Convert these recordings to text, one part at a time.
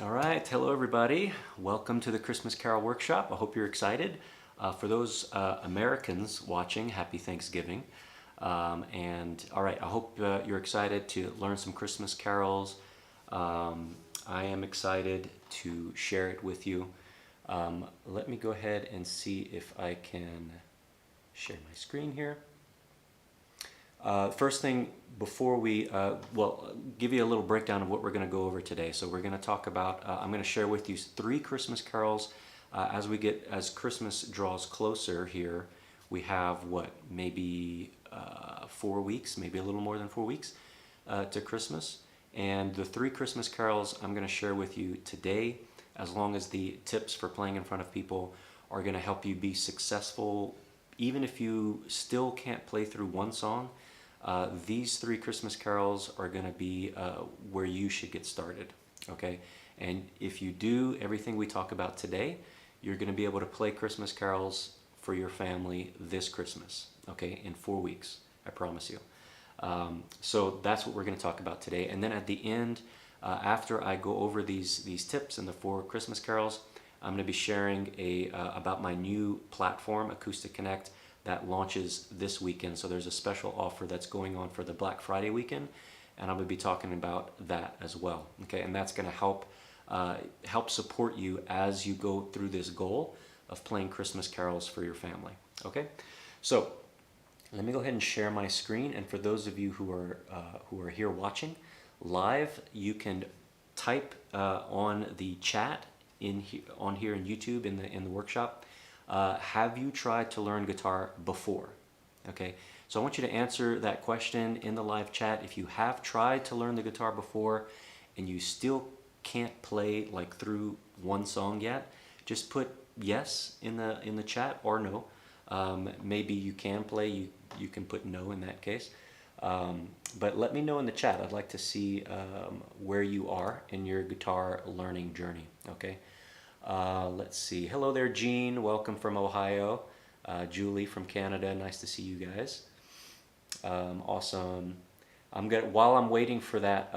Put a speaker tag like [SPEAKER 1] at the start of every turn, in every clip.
[SPEAKER 1] All right, hello everybody. Welcome to the Christmas Carol Workshop. I hope you're excited. For those Americans watching, happy Thanksgiving. And all right, I hope you're excited to learn some Christmas carols. I am excited to share it with you. Let me go ahead and see if I can share my screen here. First thing, before we, give you a little breakdown of what we're going to go over today. So we're going to talk about, I'm going to share with you 3 Christmas carols. As Christmas draws closer here, we have maybe 4 weeks, maybe a little more than 4 weeks to Christmas. And the 3 Christmas carols I'm going to share with you today, as long as the tips for playing in front of people are going to help you be successful, even if you still can't play through one song. These 3 Christmas carols are going to be where you should get started, okay? And if you do everything we talk about today, you're going to be able to play Christmas carols for your family this Christmas, okay, in 4 weeks, I promise you. So that's what we're going to talk about today. And then at the end, after I go over these tips and the 4 Christmas carols, I'm going to be sharing about my new platform, Acoustic Connect, that launches this weekend. So there's a special offer that's going on for the Black Friday weekend, and I'm going to be talking about that as well. Okay, and that's going to help support you as you go through this goal of playing Christmas carols for your family. Okay, so let me go ahead and share my screen. And for those of you who are here watching live, you can type on the chat on here in YouTube in the workshop. Have you tried to learn guitar before? Okay, so I want you to answer that question in the live chat. If you have tried to learn the guitar before and you still can't play like through one song yet, just put yes in the chat or no. Maybe you can play, you can put no in that case. But let me know in the chat. I'd like to see where you are in your guitar learning journey, okay? Let's see. Hello there, Jean. Welcome from Ohio. Julie from Canada. Nice to see you guys. Awesome. While I'm waiting for that,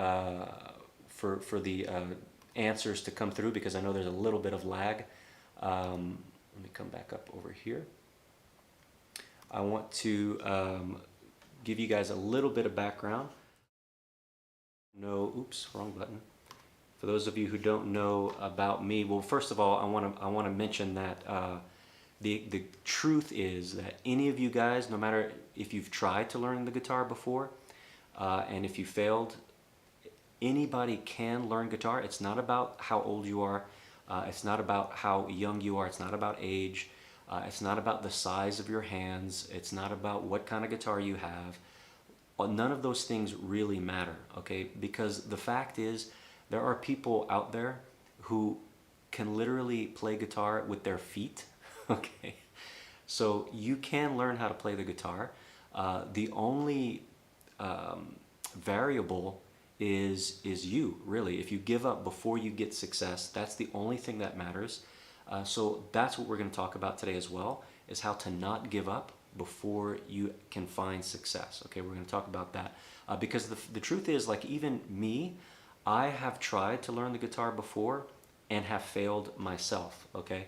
[SPEAKER 1] for the answers to come through, because I know there's a little bit of lag. Let me come back up over here. I want to give you guys a little bit of background. No, oops, wrong button. For those of you who don't know about me, well, first of all, I want to mention that the truth is that any of you guys, no matter if you've tried to learn the guitar before, and if you failed, anybody can learn guitar. It's not about how old you are. It's not about how young you are. It's not about age. It's not about the size of your hands. It's not about what kind of guitar you have. None of those things really matter, okay? Because the fact is, there are people out there who can literally play guitar with their feet, okay? So you can learn how to play the guitar. The only variable is you, really. If you give up before you get success, that's the only thing that matters. So that's what we're going to talk about today as well, is how to not give up before you can find success. Okay, we're going to talk about that. Because the truth is, like, even me, I have tried to learn the guitar before and have failed myself, okay?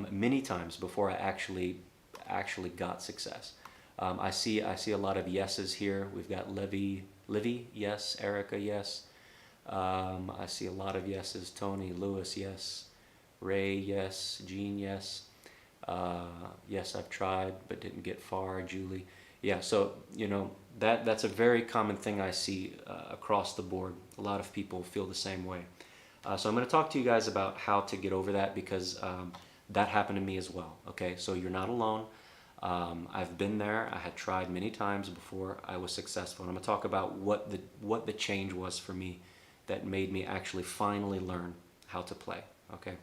[SPEAKER 1] Many times before I actually got success. I see a lot of yeses here. We've got Livy, yes. Erica, yes. I see a lot of yeses. Tony, Lewis, yes. Ray, yes. Jean, yes. Yes, I've tried but didn't get far. Julie, yeah. So that's a very common thing I see across the board. A lot of people feel the same way. So I'm going to talk to you guys about how to get over that, because that happened to me as well. Okay, so you're not alone. I've been there. I had tried many times before I was successful. And I'm going to talk about what the change was for me that made me actually finally learn how to play. Okay,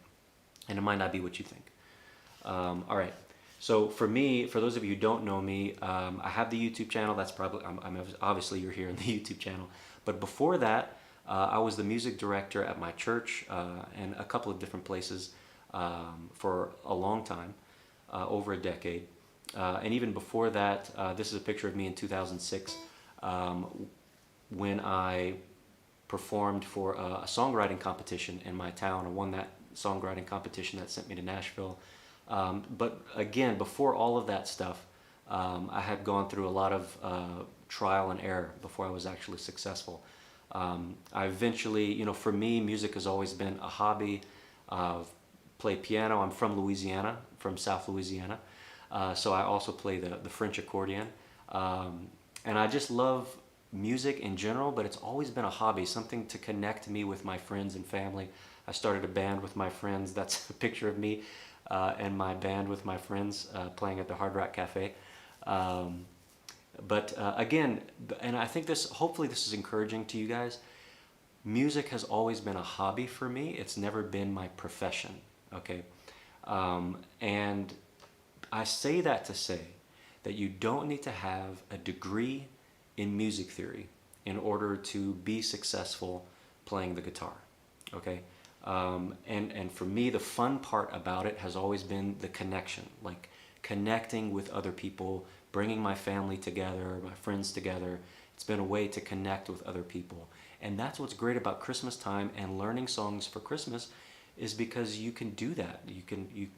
[SPEAKER 1] and it might not be what you think. All right. So for me, for those of you who don't know me, I have the YouTube channel. That's probably, obviously you're here in the YouTube channel. But before that, I was the music director at my church and a couple of different places for a long time, over a decade. And even before that, this is a picture of me in 2006 when I performed for a songwriting competition in my town. I won that songwriting competition that sent me to Nashville. But again, before all of that stuff, I had gone through a lot of trial and error before I was actually successful. I eventually, for me, music has always been a hobby. Play piano. I'm from Louisiana, from South Louisiana. So I also play the French accordion. And I just love music in general, but it's always been a hobby, something to connect me with my friends and family. I started a band with my friends. That's a picture of me and my band with my friends playing at the Hard Rock Cafe. But again, and I think hopefully this is encouraging to you guys. Music has always been a hobby for me. It's never been my profession, okay? And I say that to say that you don't need to have a degree in music theory in order to be successful playing the guitar, okay? And for me, the fun part about it has always been the connection, like connecting with other people, bringing my family together, my friends together. It's been a way to connect with other people. And that's what's great about Christmas time and learning songs for Christmas, is because you can do that.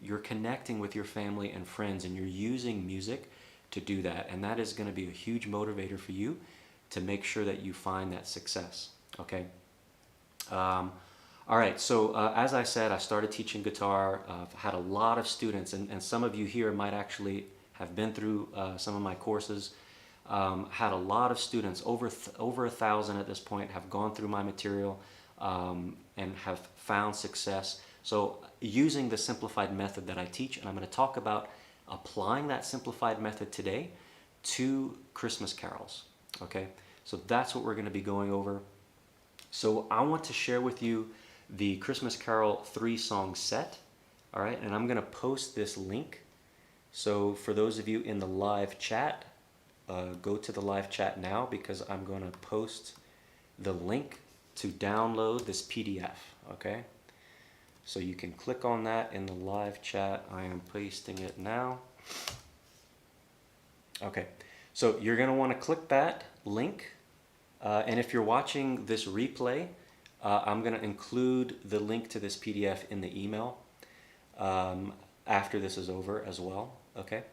[SPEAKER 1] You're connecting with your family and friends, and you're using music to do that. And that is going to be a huge motivator for you to make sure that you find that success, okay? All right, so as I said, I started teaching guitar. I've had a lot of students, and some of you here might actually have been through some of my courses. Had a lot of students, over 1,000 at this point, have gone through my material and have found success. So using the simplified method that I teach, and I'm going to talk about applying that simplified method today to Christmas carols, okay? So that's what we're going to be going over. So I want to share with you the Christmas Carol 3-song set, all right? And I'm going to post this link. So for those of you in the live chat, go to the live chat now, because I'm going to post the link to download this PDF, okay? So you can click on that in the live chat. I am pasting it now. Okay, so you're going to want to click that link. And if you're watching this replay, I'm going to include the link to this PDF in the email after this is over as well, okay?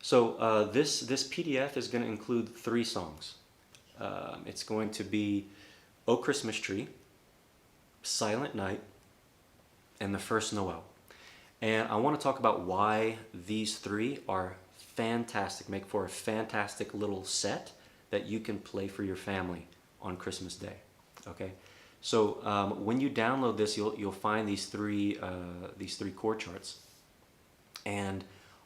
[SPEAKER 1] So this PDF is going to include 3 songs. It's going to be "O Christmas Tree," "Silent Night," and "The First Noel." And I want to talk about why these 3 are fantastic, make for a fantastic little set that you can play for your family on Christmas Day, okay? So when you download this, you'll find these three chord charts, and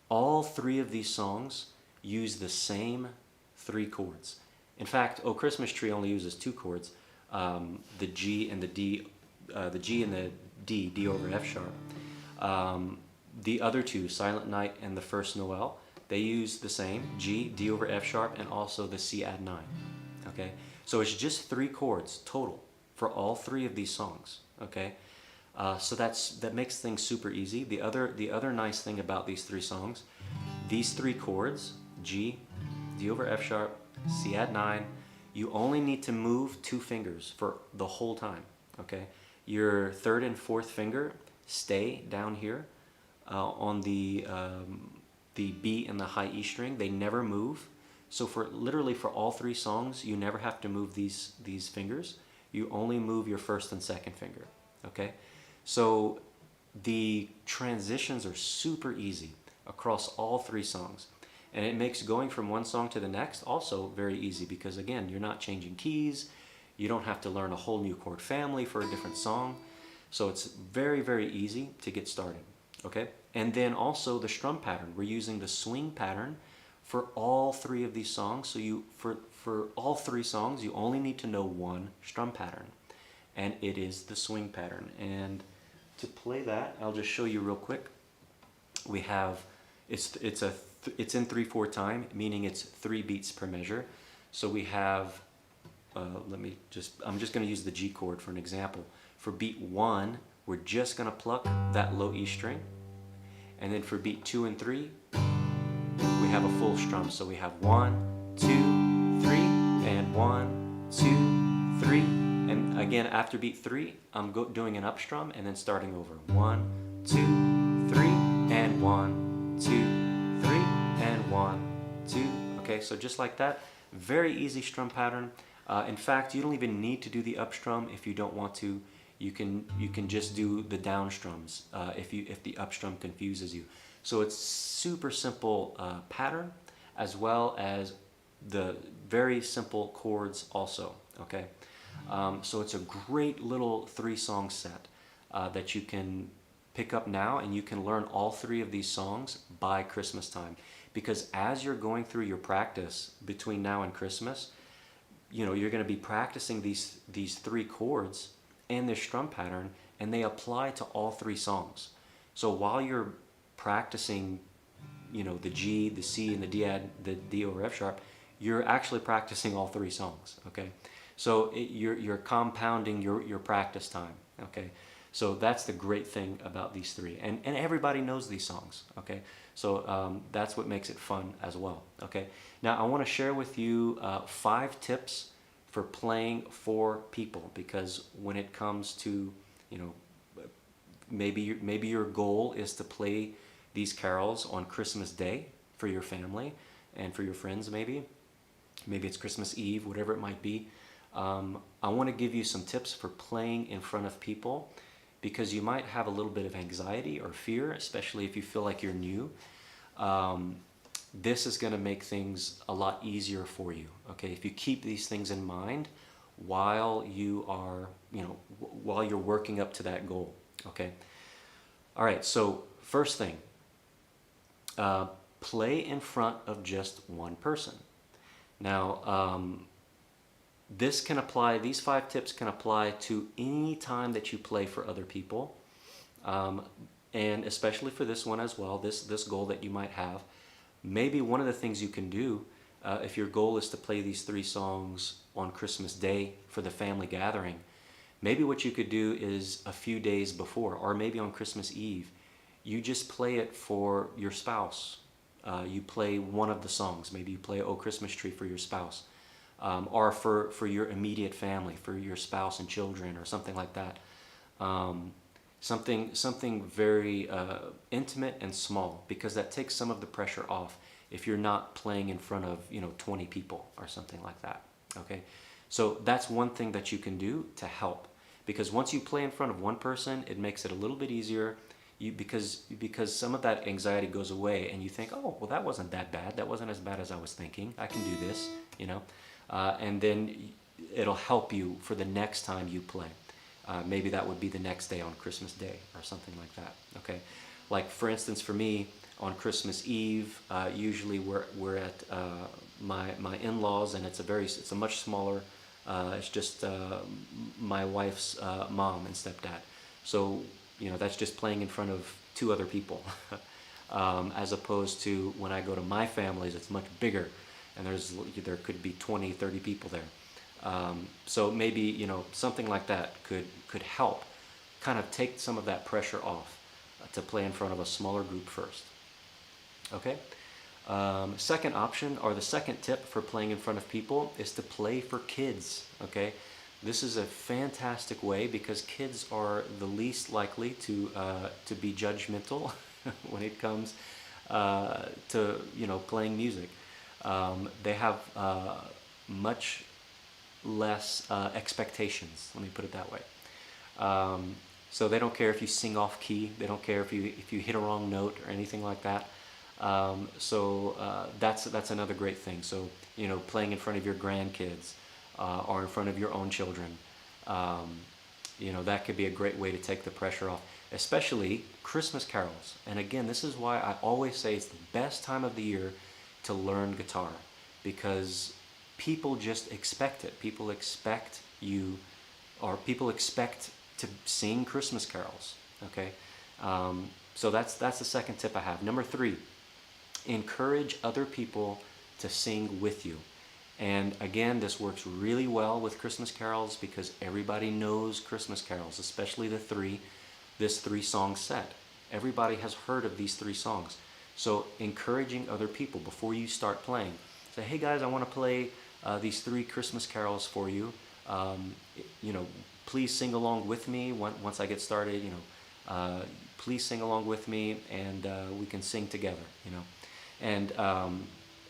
[SPEAKER 1] all 3 of these songs use the same 3 chords. In fact, "O Christmas Tree" only uses 2 chords, the G and the D, the G and the D, D over F sharp. The other 2, "Silent Night" and "The First Noel," they use the same G, D over F sharp, and also the C add 9. Okay, so it's just 3 chords total for all 3 of these songs. Okay. So that makes things super easy. The other nice thing about these 3 songs, these 3 chords, G, D over F sharp, C add 9, you only need to move 2 fingers for the whole time, okay? Your 3rd and 4th finger stay down here on the B and the high E string. They never move. So literally for all 3 songs, you never have to move these fingers. You only move your 1st and 2nd finger, okay? So the transitions are super easy across all 3 songs. And it makes going from one song to the next also very easy, because again, you're not changing keys. You don't have to learn a whole new chord family for a different song. So it's very, very easy to get started, okay? And then also the strum pattern. We're using the swing pattern for all 3 of these songs. So for all 3 songs, you only need to know one strum pattern, and it is the swing pattern. And to play that, I'll just show you real quick. We have, it's in 3/4 time, meaning it's 3 beats per measure. So we have, I'm just going to use the G chord for an example. For beat 1, we're just going to pluck that low E string. And then for beat 2 and 3, we have a full strum. So we have 1, 2, 3, and 1, 2, 3. And Again, after beat 3, I'm doing an up strum and then starting over. 1, 2, 3, and 1, 2, 3, and 1, 2. Okay, so just like that. Very easy strum pattern. In fact, you don't even need to do the up strum if you don't want to. You can just do the down strums if the up strum confuses you. So it's super simple pattern, as well as the very simple chords also. Okay, so it's a great little 3-song set that you can pick up now, and you can learn all 3 of these songs by Christmas time. Because as you're going through your practice between now and Christmas, you know, you're going to be practicing these 3 chords and this strum pattern, and they apply to all 3 songs. So while you're practicing, you know, the G, the C, and the D over F sharp, you're actually practicing all 3 songs. Okay, so you're compounding your practice time. Okay, so that's the great thing about these 3, and everybody knows these songs. Okay, so that's what makes it fun as well. Okay, now I want to share with you 5 tips for playing for people, because when it comes to, you know, maybe your goal is to play these carols on Christmas Day for your family and for your friends. Maybe it's Christmas Eve, whatever it might be. I want to give you some tips for playing in front of people, because you might have a little bit of anxiety or fear, especially if you feel like you're new. This is going to make things a lot easier for you. Okay, if you keep these things in mind while you are, you know, while you're working up to that goal. Okay. All right. So first thing, play in front of just one person. Now, this can apply, these 5 tips can apply to any time that you play for other people, and especially for this one as well, this goal that you might have. Maybe one of the things you can do, if your goal is to play these 3 songs on Christmas Day for the family gathering, maybe what you could do is a few days before, or maybe on Christmas Eve, you just play it for your spouse. You play one of the songs. Maybe you play "Oh Christmas Tree" for your spouse, or for your immediate family, for your spouse and children, or something like that. Something very intimate and small, because that takes some of the pressure off if you're not playing in front of, you know, 20 people or something like that. Okay, so that's one thing that you can do to help, because once you play in front of one person, it makes it a little bit easier. Because some of that anxiety goes away, and you think, oh, well, that wasn't that bad. That wasn't as bad as I was thinking. I can do this, you know, and then it'll help you for the next time you play. Maybe that would be the next day on Christmas Day or something like that. Okay, like for instance, for me on Christmas Eve, usually we're at my in-laws, and it's a much smaller. It's just my wife's mom and stepdad. So, you know, that's just playing in front of 2 other people, as opposed to when I go to my family's, it's much bigger, and there could be 20, 30 people there. So maybe, you know, something like that could help kind of take some of that pressure off, to play in front of a smaller group first. Okay. Second option, or the second tip for playing in front of people, is to play for kids. Okay. This is a fantastic way, because kids are the least likely to be judgmental when it comes to, you know, playing music. They have much less expectations. Let me put it that way. So they don't care if you sing off key. They don't care if you hit a wrong note or anything like that. So that's another great thing. So, you know, playing in front of your grandkids, or in front of your own children, you know, that could be a great way to take the pressure off, especially Christmas carols. And again, this is why I always say it's the best time of the year to learn guitar, because people just expect it. People expect you, or people expect to sing Christmas carols. Okay, so that's the second tip I have. Number 3, encourage other people to sing with you. And again, this works really well with Christmas carols, because everybody knows Christmas carols, especially this 3-song set. Everybody has heard of these 3 songs. So encouraging other people before you start playing. Say, hey guys, I want to play these 3 Christmas carols for you. You know, please sing along with me once I get started. Please sing along with me, and we can sing together. And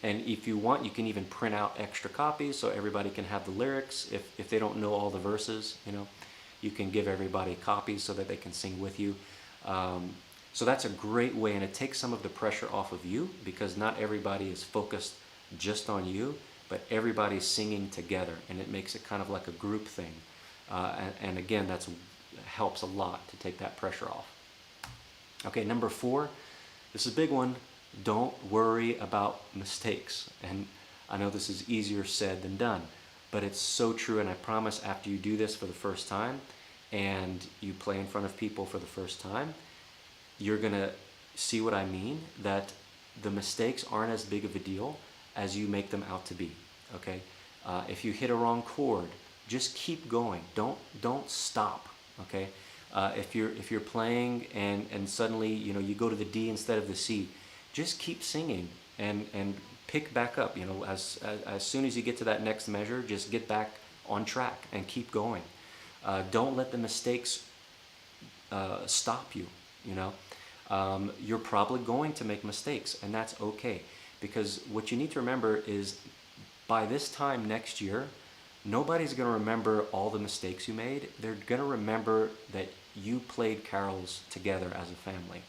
[SPEAKER 1] if you want, you can even print out extra copies so everybody can have the lyrics. If they don't know all the verses, you can give everybody copies so that they can sing with you. So that's a great way, and it takes some of the pressure off of you, because not everybody is focused just on you, but everybody's singing together, and it makes it kind of like a group thing. And again, that helps a lot to take that pressure off. Okay, number 4, this is a big one. Don't worry about mistakes. And I know this is easier said than done, but it's so true. And I promise, after you do this for the first time and you play in front of people for the first time, you're gonna see what I mean, that the mistakes aren't as big of a deal as you make them out to be. Okay, if you hit a wrong chord, just keep going. Don't stop. Okay, if you're playing and suddenly you go to the D instead of the C, just keep singing and pick back up. As soon as you get to that next measure, just get back on track and keep going. Don't let the mistakes stop you. You're probably going to make mistakes, and that's okay, because what you need to remember is, by this time next year, nobody's going to remember all the mistakes you made. They're going to remember that you played carols together as a family,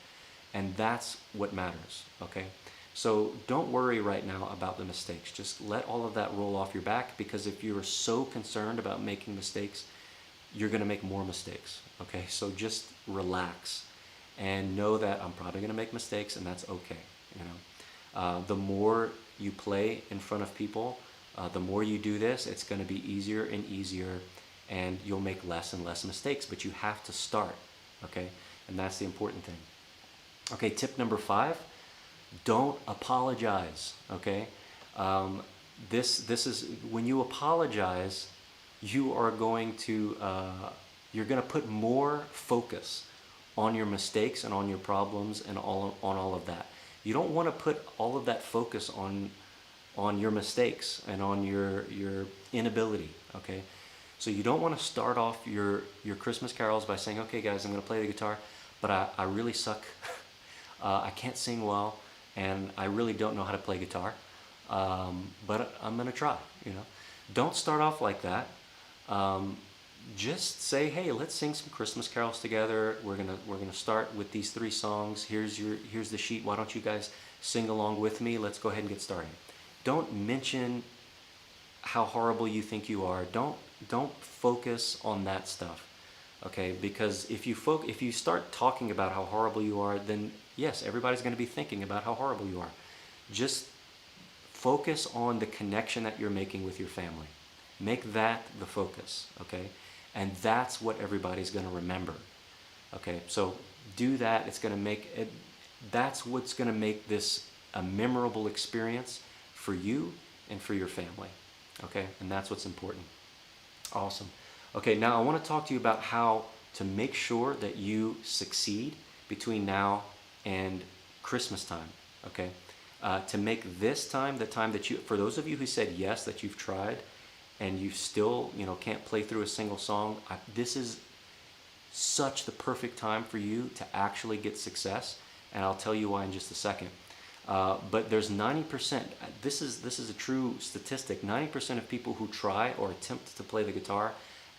[SPEAKER 1] and that's what matters. Okay, so don't worry right now about the mistakes. Just let all of that roll off your back, because if you're so concerned about making mistakes, you're going to make more mistakes. Okay, so just relax and know that I'm probably going to make mistakes, and that's okay. The more you play in front of people, the more you do this, it's going to be easier and easier, and you'll make less and less mistakes, but you have to start. Okay, and that's the important thing. Okay, tip number 5, don't apologize. Okay, this is, when you apologize, you are going to you're going to put more focus on your mistakes and on your problems and on all of that. You don't want to put all of that focus on your mistakes and on your inability. Okay, so you don't want to start off your Christmas carols by saying, okay guys, I'm going to play the guitar, but I really suck. I can't sing well, and I really don't know how to play guitar, but I'm going to try. Don't start off like that. Just say, hey, let's sing some Christmas carols together. We're gonna start with these 3 songs. Here's the sheet. Why don't you guys sing along with me? Let's go ahead and get started. Don't mention how horrible you think you are. Don't focus on that stuff. Okay, because if you start talking about how horrible you are, then yes, everybody's going to be thinking about how horrible you are. Just focus on the connection that you're making with your family. Make that the focus. Okay. And that's what everybody's going to remember. Okay, so do that. It's going to make it. That's what's going to make this a memorable experience for you and for your family. Okay, and that's what's important. Awesome. Okay, now I want to talk to you about how to make sure that you succeed between now and Christmas time. Okay, to make this time the time that you, for those of you who said yes, that you've tried, and you still, can't play through a single song, this is such the perfect time for you to actually get success, and I'll tell you why in just a second. But there's 90%, this is a true statistic, 90% of people who try or attempt to play the guitar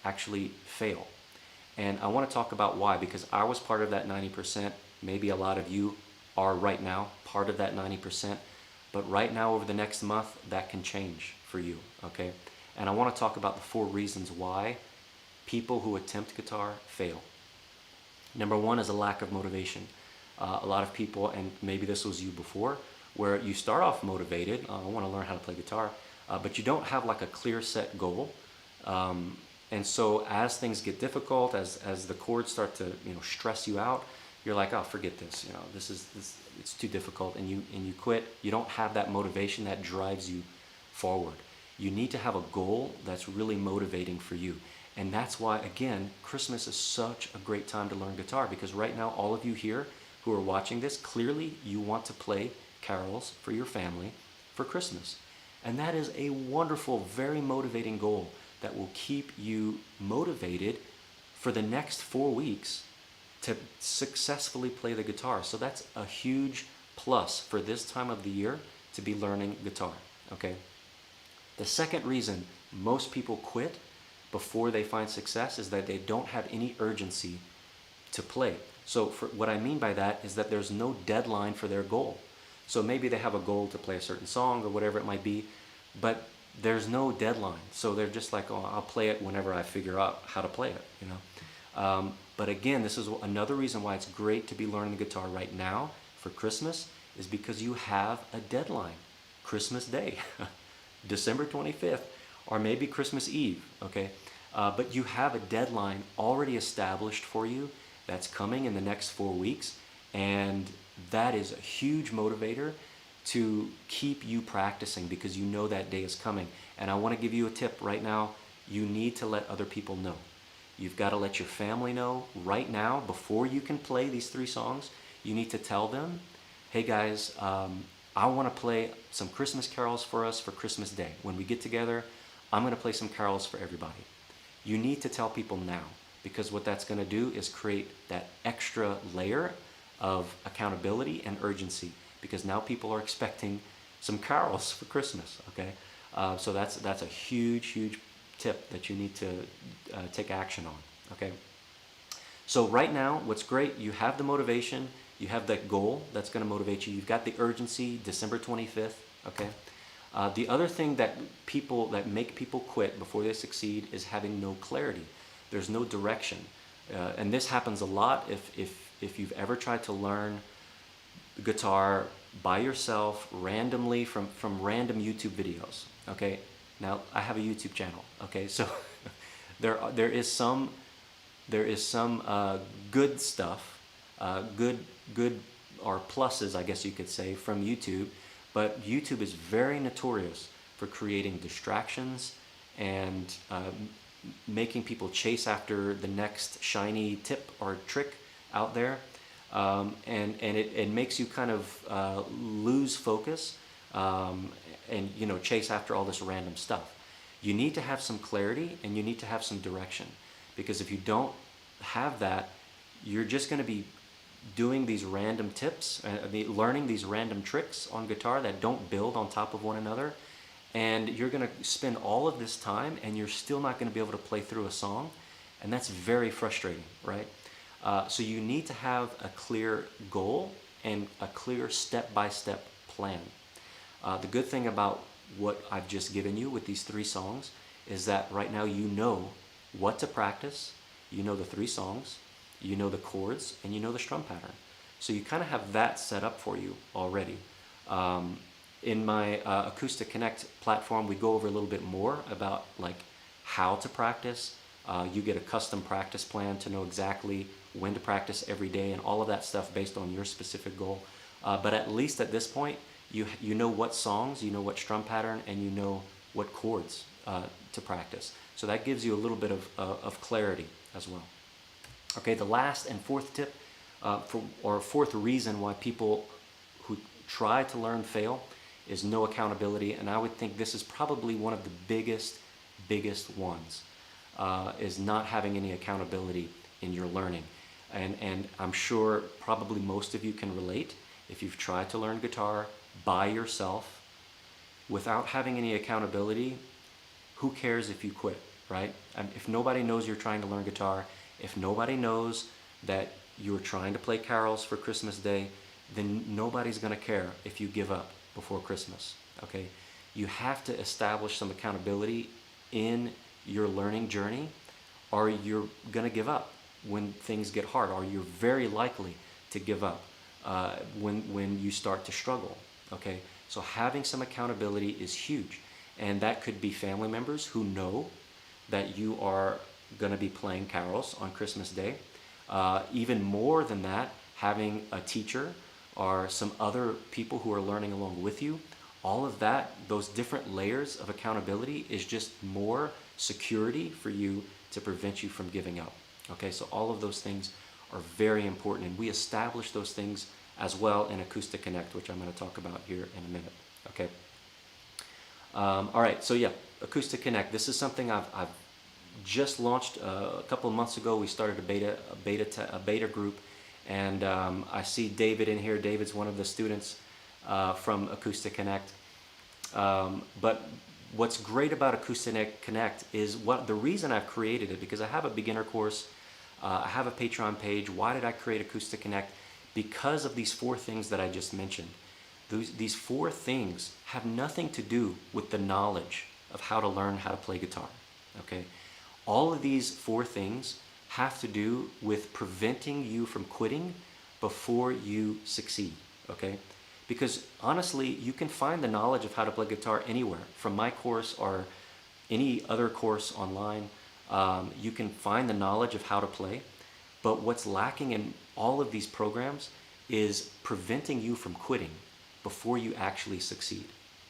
[SPEAKER 1] actually fail. And I want to talk about why, because I was part of that 90%, maybe a lot of you are right now part of that 90%, but right now over the next month, that can change for you, okay? And I want to talk about the 4 reasons why people who attempt guitar fail. Number 1 is a lack of motivation. A lot of people, and maybe this was you before, where you start off motivated, I want to learn how to play guitar, but you don't have like a clear set goal. And so as things get difficult, as the chords start to stress you out, you're like, oh, forget this. It's too difficult, and you quit. You don't have that motivation that drives you forward. You need to have a goal that's really motivating for you. And that's why, again, Christmas is such a great time to learn guitar, because right now, all of you here who are watching this, clearly you want to play carols for your family for Christmas. And that is a wonderful, very motivating goal that will keep you motivated for the next 4 weeks to successfully play the guitar. So that's a huge plus for this time of the year to be learning guitar, okay? The second reason most people quit before they find success is that they don't have any urgency to play. So what I mean by that is that there's no deadline for their goal. So maybe they have a goal to play a certain song or whatever it might be, but there's no deadline. So they're just like, oh, I'll play it whenever I figure out how to play it, you know. But again, this is another reason why it's great to be learning the guitar right now for Christmas, is because you have a deadline. Christmas Day, December 25th, or maybe Christmas Eve, okay? But you have a deadline already established for you that's coming in the next 4 weeks, and that is a huge motivator to keep you practicing because you know that day is coming. And I want to give you a tip right now. You need to let other people know. You've got to let your family know right now before you can play these 3 songs. You need to tell them, hey guys, I want to play some Christmas carols for us for Christmas Day. When we get together, I'm going to play some carols for everybody. You need to tell people now, because what that's going to do is create that extra layer of accountability and urgency, because now people are expecting some carols for Christmas, okay? So that's a huge tip that you need to take action on, okay? So right now, what's great, you have the motivation, you have that goal that's going to motivate you, you've got the urgency, December 25th, okay? The other thing that make people quit before they succeed is having no clarity. There's no direction. And this happens a lot if you've ever tried to learn guitar by yourself randomly from random YouTube videos, okay? Now, I have a YouTube channel, okay? So there is some good stuff, good or pluses, I guess you could say, from YouTube, but YouTube is very notorious for creating distractions and making people chase after the next shiny tip or trick out there, and it makes you kind of lose focus and chase after all this random stuff. You need to have some clarity and you need to have some direction, because if you don't have that, you're just going to be doing these random tips, learning these random tricks on guitar that don't build on top of one another, and you're going to spend all of this time and you're still not going to be able to play through a song, and that's very frustrating, right? So you need to have a clear goal and a clear step-by-step plan. The good thing about what I've just given you with these 3 songs is that right now you know what to practice, you know the 3 songs, you know the chords, and you know the strum pattern. So you kind of have that set up for you already. In my Acoustic Connect platform, we go over a little bit more about like how to practice. You get a custom practice plan to know exactly when to practice every day and all of that stuff based on your specific goal. But at least at this point, you know what songs, you know what strum pattern, and you know what chords to practice. So that gives you a little bit of clarity as well. Okay, the last and 4th tip, or 4th reason why people who try to learn fail is no accountability, and I would think this is probably one of the biggest ones, is not having any accountability in your learning. And I'm sure probably most of you can relate. If you've tried to learn guitar by yourself without having any accountability, who cares if you quit, right? If nobody knows you're trying to learn guitar, if nobody knows that you're trying to play carols for Christmas Day, then nobody's going to care if you give up before Christmas, okay? You have to establish some accountability in your learning journey, or you're going to give up when things get hard, or you're very likely to give up when you start to struggle, okay? So having some accountability is huge, and that could be family members who know that you are going to be playing carols on Christmas Day. Even more than that, having a teacher or some other people who are learning along with you. All of that, those different layers of accountability, is just more security for you to prevent you from giving up. Okay, so all of those things are very important, and we establish those things as well in Acoustic Connect, which I'm going to talk about here in a minute. Okay. All right, so yeah, Acoustic Connect. This is something I've just launched a couple of months ago. We started a beta group, and I see David in here. David's one of the students from Acoustic Connect. But what's great about Acoustic Connect is the reason I've created it, because I have a beginner course, I have a Patreon page. Why did I create Acoustic Connect? Because of these 4 things that I just mentioned. These 4 things have nothing to do with the knowledge of how to learn how to play guitar. Okay, all of these 4 things have to do with preventing you from quitting before you succeed. Okay, because honestly, you can find the knowledge of how to play guitar anywhere, from my course or any other course online. You can find the knowledge of how to play, but what's lacking in all of these programs is preventing you from quitting before you actually succeed.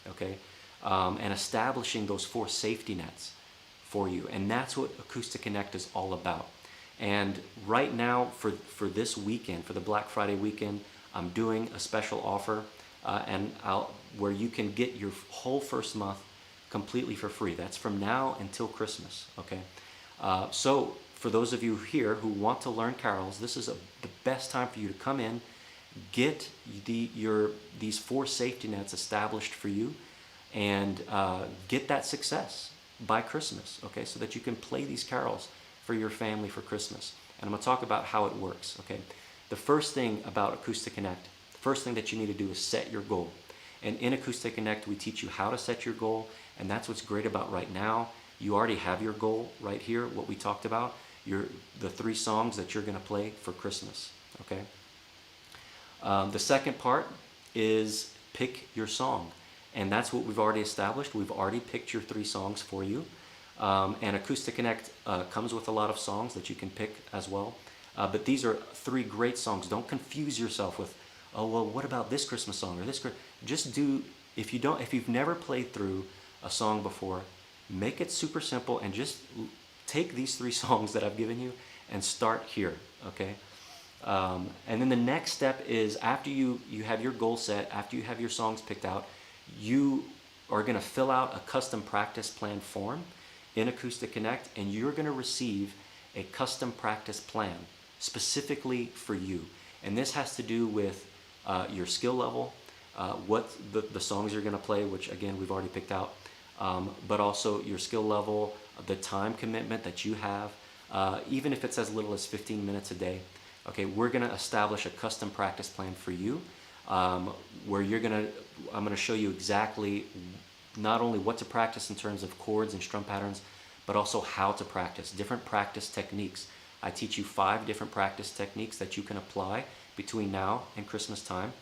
[SPEAKER 1] Okay, and establishing those 4 safety nets for you, and that's what Acoustic Connect is all about. And right now, for this weekend, for the Black Friday weekend, I'm doing a special offer, where you can get your whole first month completely for free. That's from now until Christmas. Okay, so for those of you here who want to learn carols, this is the best time for you to come in, get these 4 safety nets established for you, and get that success by Christmas. Okay, so that you can play these carols for your family for Christmas. And I'm going to talk about how it works. Okay, the first thing about Acoustic Connect, the first thing that you need to do is set your goal. And in Acoustic Connect, we teach you how to set your goal, and that's what's great about right now. You already have your goal right here, what we talked about, the 3 songs that you're going to play for Christmas. Okay. The second part is pick your song, and that's what we've already established. We've already picked your 3 songs for you, and Acoustic Connect comes with a lot of songs that you can pick as well. But these are 3 great songs. Don't confuse yourself with, oh well, what about this Christmas song or this? Just do, if you've never played through a song before, make it super simple and just take these 3 songs that I've given you and start here. Okay. And then the next step is, after you have your goal set, after you have your songs picked out, you are going to fill out a custom practice plan form in Acoustic Connect, and you're going to receive a custom practice plan specifically for you. And this has to do with your skill level, what the songs you're going to play, which again we've already picked out, but also your skill level, the time commitment that you have, even if it's as little as 15 minutes a day. Okay, we're going to establish a custom practice plan for you, where I'm going to show you exactly not only what to practice in terms of chords and strum patterns, but also how to practice, different practice techniques. I teach you 5 different practice techniques that you can apply between now and Christmas time,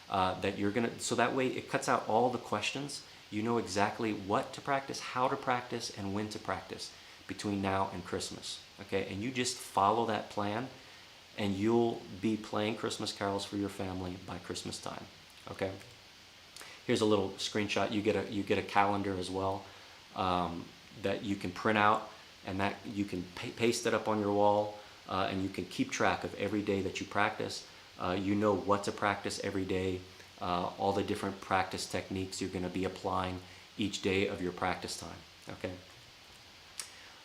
[SPEAKER 1] so that way it cuts out all the questions. You know exactly what to practice, how to practice, and when to practice between now and Christmas. Okay, and you just follow that plan, and you'll be playing Christmas carols for your family by Christmas time. Okay. Here's a little screenshot. You get a calendar as well, that you can print out, and that you can paste it up on your wall, and you can keep track of every day that you practice. You know what to practice every day, all the different practice techniques you're going to be applying each day of your practice time. Okay.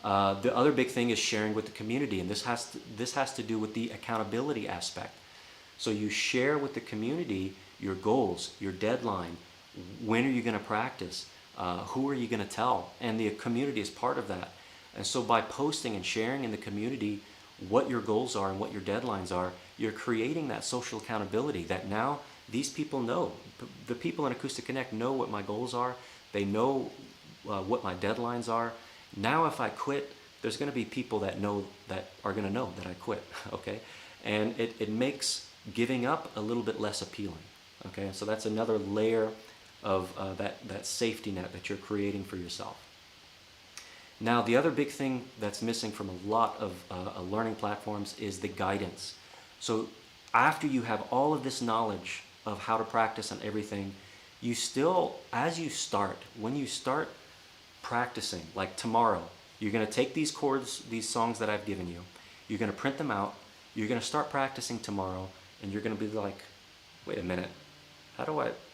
[SPEAKER 1] The other big thing is sharing with the community, and this has to do with the accountability aspect. So you share with the community your goals, your deadline, when are you going to practice, who are you going to tell, and the community is part of that. And so by posting and sharing in the community what your goals are and what your deadlines are, you're creating that social accountability that now these people know. The people in Acoustic Connect know what my goals are. They know what my deadlines are. Now if I quit, there's going to be people that are going to know that I quit. Okay, and it makes giving up a little bit less appealing. Okay, so that's another layer of that safety net that you're creating for yourself. Now the other big thing that's missing from a lot of learning platforms is the guidance. So after you have all of this knowledge of how to practice and everything, you still, when you start practicing, like tomorrow, you're going to take these chords, these songs that I've given you, you're going to print them out, you're going to start practicing tomorrow, and you're going to be like, wait a minute,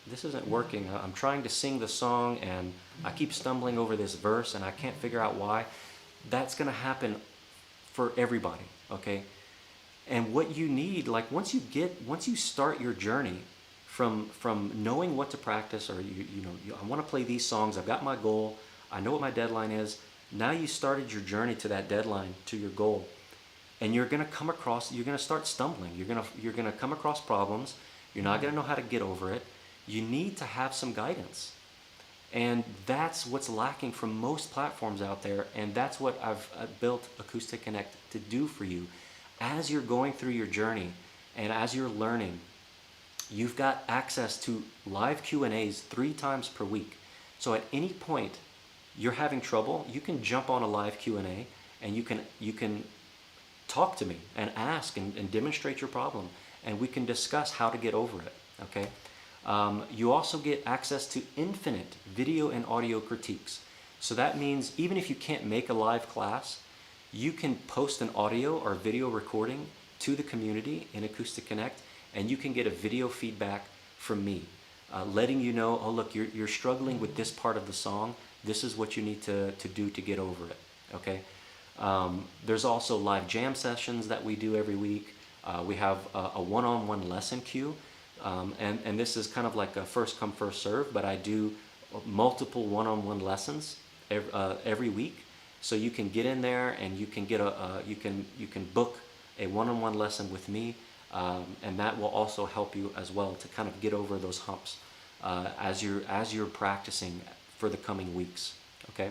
[SPEAKER 1] this isn't working. I'm trying to sing the song and I keep stumbling over this verse and I can't figure out why. that's going to happen for everybody, okay? And what you need, like once you start your journey from knowing what to practice, or I want to play these songs, I've got my goal, I know what my deadline is. Now you started your journey to that deadline, to your goal, and you're going to start stumbling. You're going to come across problems. You're not going to know how to get over it. You need to have some guidance. And that's what's lacking from most platforms out there, and that's what I've built Acoustic Connect to do for you. As you're going through your journey and as you're learning, you've got access to live Q&As 3 times per week. So at any point you're having trouble, you can jump on a live Q&A and you can talk to me and ask and demonstrate your problem, and we can discuss how to get over it, okay? You also get access to infinite video and audio critiques. So that means even if you can't make a live class, you can post an audio or video recording to the community in Acoustic Connect, and you can get a video feedback from me, letting you know, oh look, you're struggling with this part of the song, this is what you need to do to get over it, okay? There's also live jam sessions that we do every week. We have a one-on-one lesson queue, and this is kind of like a first come first serve, but I do multiple one-on-one lessons every week. So you can get in there and you can get you can book a one-on-one lesson with me, and that will also help you as well to kind of get over those humps as you're practicing for the coming weeks. Okay.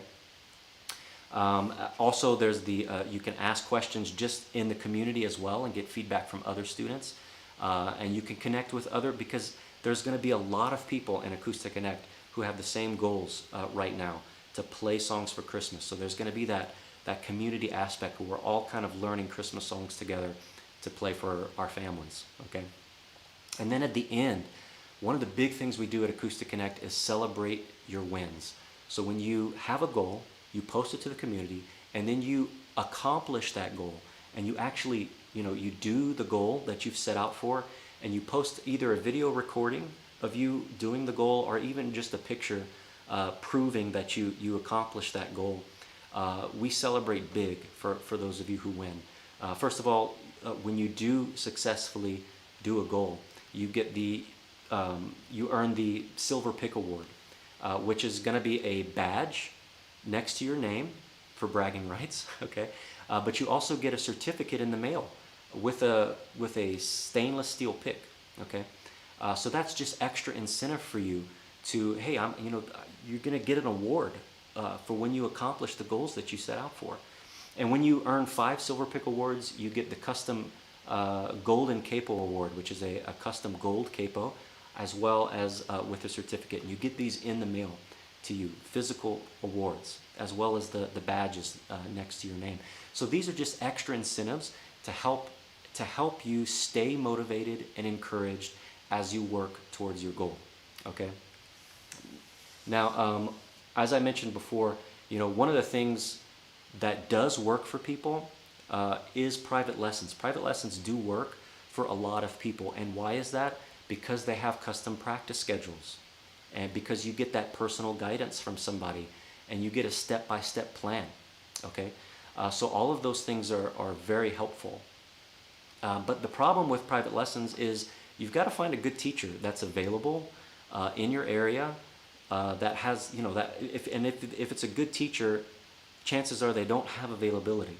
[SPEAKER 1] Also, there's you can ask questions just in the community as well and get feedback from other students, and you can connect with because there's going to be a lot of people in Acoustic Connect who have the same goals right now, to play songs for Christmas. So there's going to be that community aspect where we're all kind of learning Christmas songs together to play for our families, okay? And then at the end, one of the big things we do at Acoustic Connect is celebrate your wins. So when you have a goal, you post it to the community, and then you accomplish that goal, and you actually, you do the goal that you've set out for, and you post either a video recording of you doing the goal, or even just a picture proving that you accomplished that goal. We celebrate big for those of you who win. First of all, when you do successfully do a goal, you get you earn the Silver Pick Award, which is going to be a badge next to your name for bragging rights, okay? But you also get a certificate in the mail with a stainless steel pick, okay? So that's just extra incentive for you to, hey, you're going to get an award for when you accomplish the goals that you set out for. And when you earn 5 Silver Pick Awards, you get the custom Golden Capo Award, which is a custom gold capo, as well as with a certificate. And you get these in the mail to you, physical awards, as well as the badges next to your name. So these are just extra incentives to help you stay motivated and encouraged as you work towards your goal, okay? Now, as I mentioned before, one of the things that does work for people is private lessons. Private lessons do work for a lot of people. And why is that? Because they have custom practice schedules, and because you get that personal guidance from somebody, and you get a step-by-step plan, okay? So all of those things are very helpful. But the problem with private lessons is you've got to find a good teacher that's available in your area, that has, if it's a good teacher, chances are they don't have availability.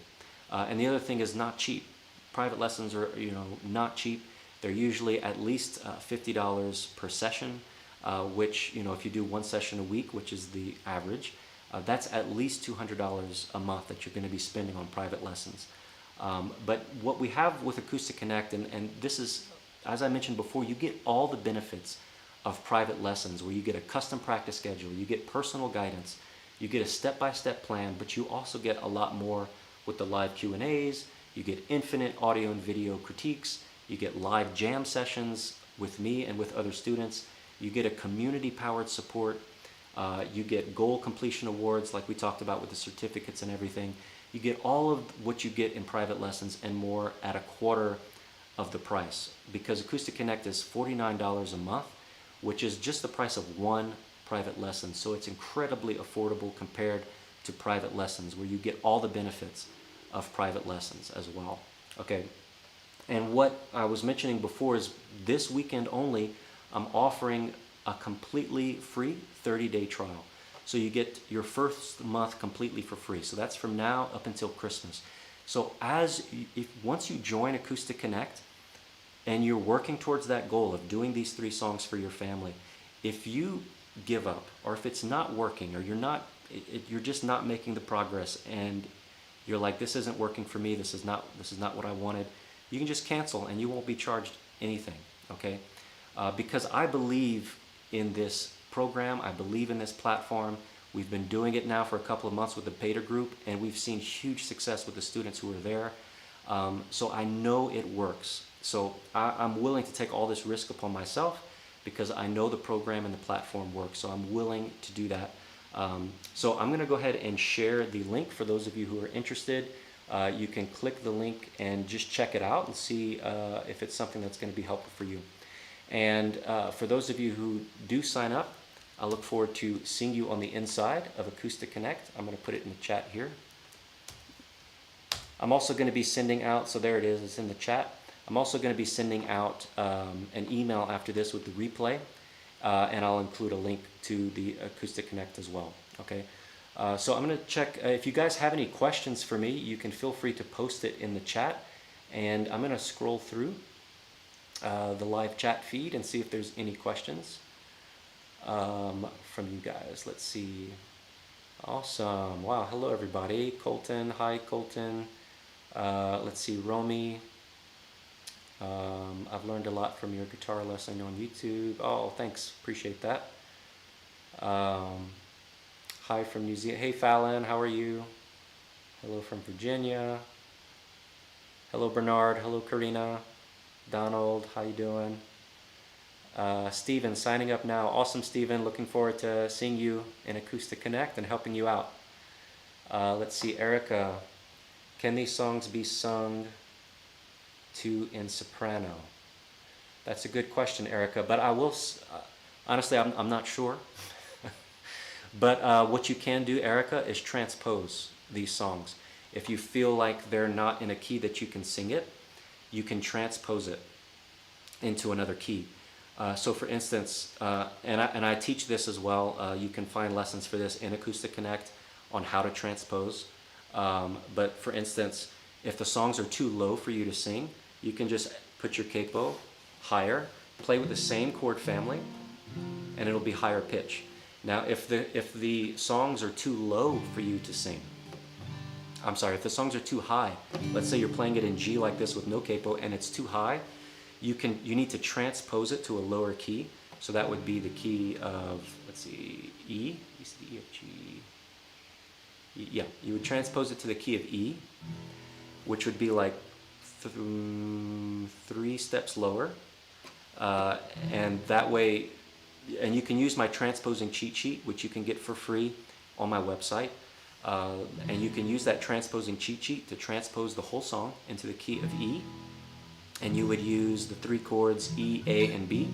[SPEAKER 1] And the other thing is not cheap. Private lessons are, not cheap. They're usually at least $50 per session, which, if you do 1 session a week, which is the average, that's at least $200 a month that you're going to be spending on private lessons. But what we have with Acoustic Connect, and this is, as I mentioned before, you get all the benefits of private lessons, where you get a custom practice schedule, you get personal guidance, you get a step-by-step plan, but you also get a lot more with the live Q&As, you get infinite audio and video critiques, you get live jam sessions with me and with other students, you get a community-powered support, you get goal completion awards like we talked about with the certificates and everything. You get all of what you get in private lessons and more at a quarter of the price, because Acoustic Connect is $49 a month, which is just the price of 1 private lesson. So it's incredibly affordable compared to private lessons, where you get all the benefits of private lessons as well. Okay, and what I was mentioning before is this weekend only, I'm offering a completely free 30-day trial. So you get your first month completely for free. So that's from now up until Christmas. So once you join Acoustic Connect and you're working towards that goal of doing these 3 songs for your family, if you give up, or if it's not working, or you're just not making the progress, and you're like, this isn't working for me, this is not what I wanted, you can just cancel and you won't be charged anything. Okay, because I believe in this program, I believe in this platform. We've been doing it now for a couple of months with the Pater group, and we've seen huge success with the students who are there. So I know it works. So I'm willing to take all this risk upon myself because I know the program and the platform works. So I'm willing to do that. So I'm going to go ahead and share the link for those of you who are interested. You can click the link and just check it out and see if it's something that's going to be helpful for you. And for those of you who do sign up, I look forward to seeing you on the inside of Acoustic Connect. I'm going to put it in the chat here. I'm also going to be sending out, so there it is, it's in the chat. I'm also going to be sending out an email after this with the replay, and I'll include a link to the Acoustic Connect as well. Okay, so I'm going to check. If you guys have any questions for me, you can feel free to post it in the chat, and I'm going to scroll through the live chat feed and see if there's any questions from you guys. Let's see. Awesome. Wow. Hello, everybody. Colton. Hi, Colton. Let's see. Romy. I've learned a lot from your guitar lesson on YouTube. Oh, thanks. Appreciate that. Hi from New Zealand. Hey, Fallon. How are you? Hello from Virginia. Hello, Bernard. Hello, Karina. Donald, how you doing? Steven, signing up now. Awesome, Steven. Looking forward to seeing you in Acoustic Connect and helping you out. Let's see, Erica. Can these songs be sung to in soprano? That's a good question, Erica, but I will, honestly, I'm not sure. But what you can do, Erica, is transpose these songs. If you feel like they're not in a key that you can sing it, you can transpose it into another key. So for instance, and I teach this as well, you can find lessons for this in Acoustic Connect on how to transpose. But for instance, if the songs are too low for you to sing, you can just put your capo higher, play with the same chord family, and it'll be higher pitch. Now if the songs are too low for you to sing, I'm sorry, if the songs are too high, let's say you're playing it in G like this with no capo and it's too high, you need to transpose it to a lower key. So that would be the key of, let's see, E, E, F, G. Yeah, you would transpose it to the key of E, which would be like 3 steps lower. And that way, and you can use my transposing cheat sheet, which you can get for free on my website. And you can use that transposing cheat sheet to transpose the whole song into the key of E. And you would use the 3 chords E, A, and B.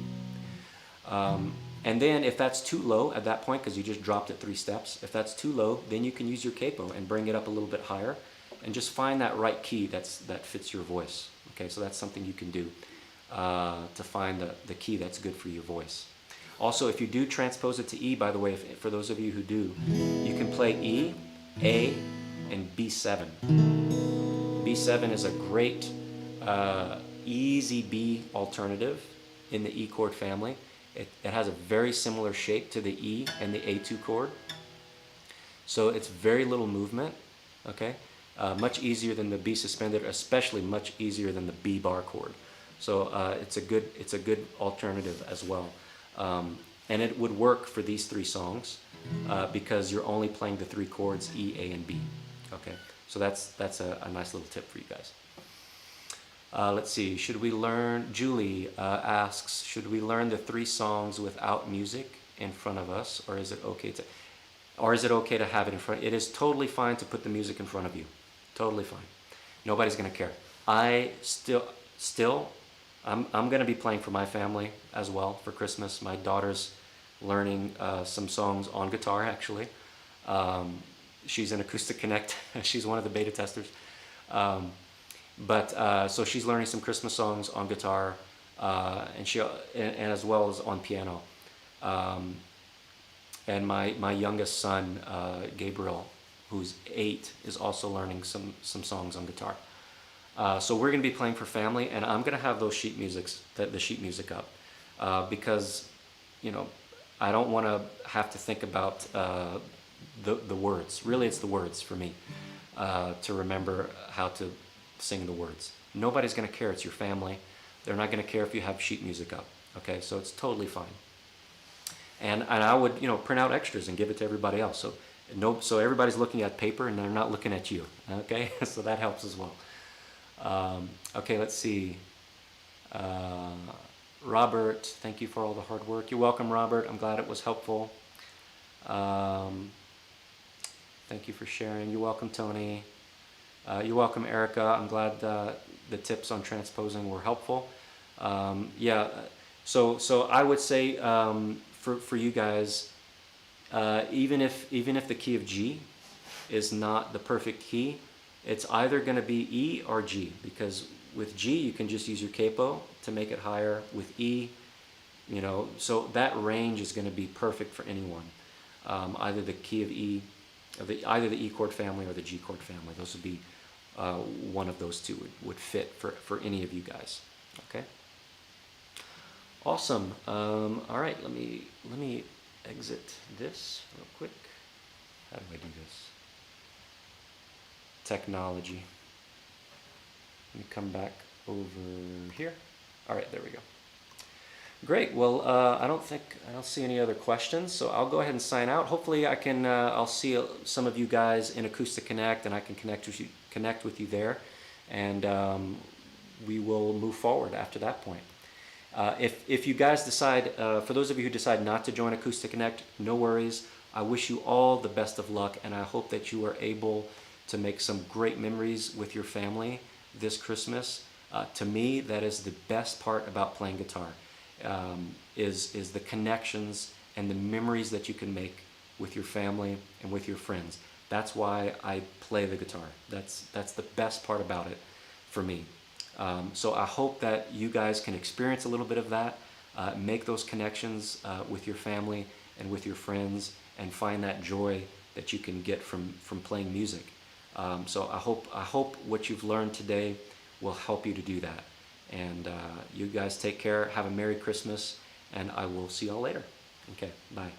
[SPEAKER 1] And then if that's too low at that point, because you just dropped it 3 steps, if that's too low, then you can use your capo and bring it up a little bit higher and just find that right key that fits your voice. Okay, so that's something you can do to find the key that's good for your voice. Also, if you do transpose it to E, by the way, for those of you who do, you can play E, A, and B7. B7 is a great easy B alternative in the E chord family. It has a very similar shape to the E and the A2 chord. So it's very little movement, okay? Much easier than the B suspended, especially much easier than the B bar chord. So it's a good alternative as well. And it would work for these 3 songs because you're only playing the 3 chords E, A, and B. Okay, so that's a nice little tip for you guys. Let's see, should we learn, Julie asks, should we learn the 3 songs without music in front of us, or is it okay to have it in front? It is totally fine to put the music in front of you. Totally fine. Nobody's gonna care. I'm gonna be playing for my family as well for Christmas. My daughter's learning some songs on guitar actually. she's in Acoustic Connect. She's one of the beta testers. So she's learning some Christmas songs on guitar, and as well as on piano. And my youngest son, Gabriel, who's 8, is also learning some songs on guitar. So we're going to be playing for family, and I'm going to have those the sheet music up, because, you know, I don't want to have to think about the words. Really, it's the words for me, to remember how to sing the words. Nobody's going to care. It's your family. They're not going to care if you have sheet music up. Okay, so it's totally fine. And I would, you know, print out extras and give it to everybody else. So everybody's looking at paper and they're not looking at you. Okay, so that helps as well. Okay, let's see. Robert, thank you for all the hard work. You're welcome, Robert. I'm glad it was helpful. Thank you for sharing. You're welcome, Tony. You're welcome, Erica. I'm glad the tips on transposing were helpful. Yeah, so I would say, for you guys, even if the key of G is not the perfect key, it's either going to be E or G, because with G you can just use your capo to make it higher. With E, you know, so that range is going to be perfect for anyone. Either the key of E, either the E chord family or the G chord family. Those would be one of those two would fit for any of you guys. Okay. Awesome. All right. Let me exit this real quick. How do I do this? Technology. Let me come back over here. All right, there we go. Great. Well, I don't see any other questions, so I'll go ahead and sign out. Hopefully, I'll see some of you guys in Acoustic Connect, and I can connect with you there, and we will move forward after that point. If you guys decide, for those of you who decide not to join Acoustic Connect, no worries. I wish you all the best of luck, and I hope that you are able to make some great memories with your family this Christmas. To me, that is the best part about playing guitar, is the connections and the memories that you can make with your family and with your friends. That's why I play the guitar. That's the best part about it for me. So I hope that you guys can experience a little bit of that, make those connections with your family and with your friends, and find that joy that you can get from playing music. So I hope what you've learned today will help you to do that. And you guys take care. Have a Merry Christmas, and I will see y'all later. Okay, bye.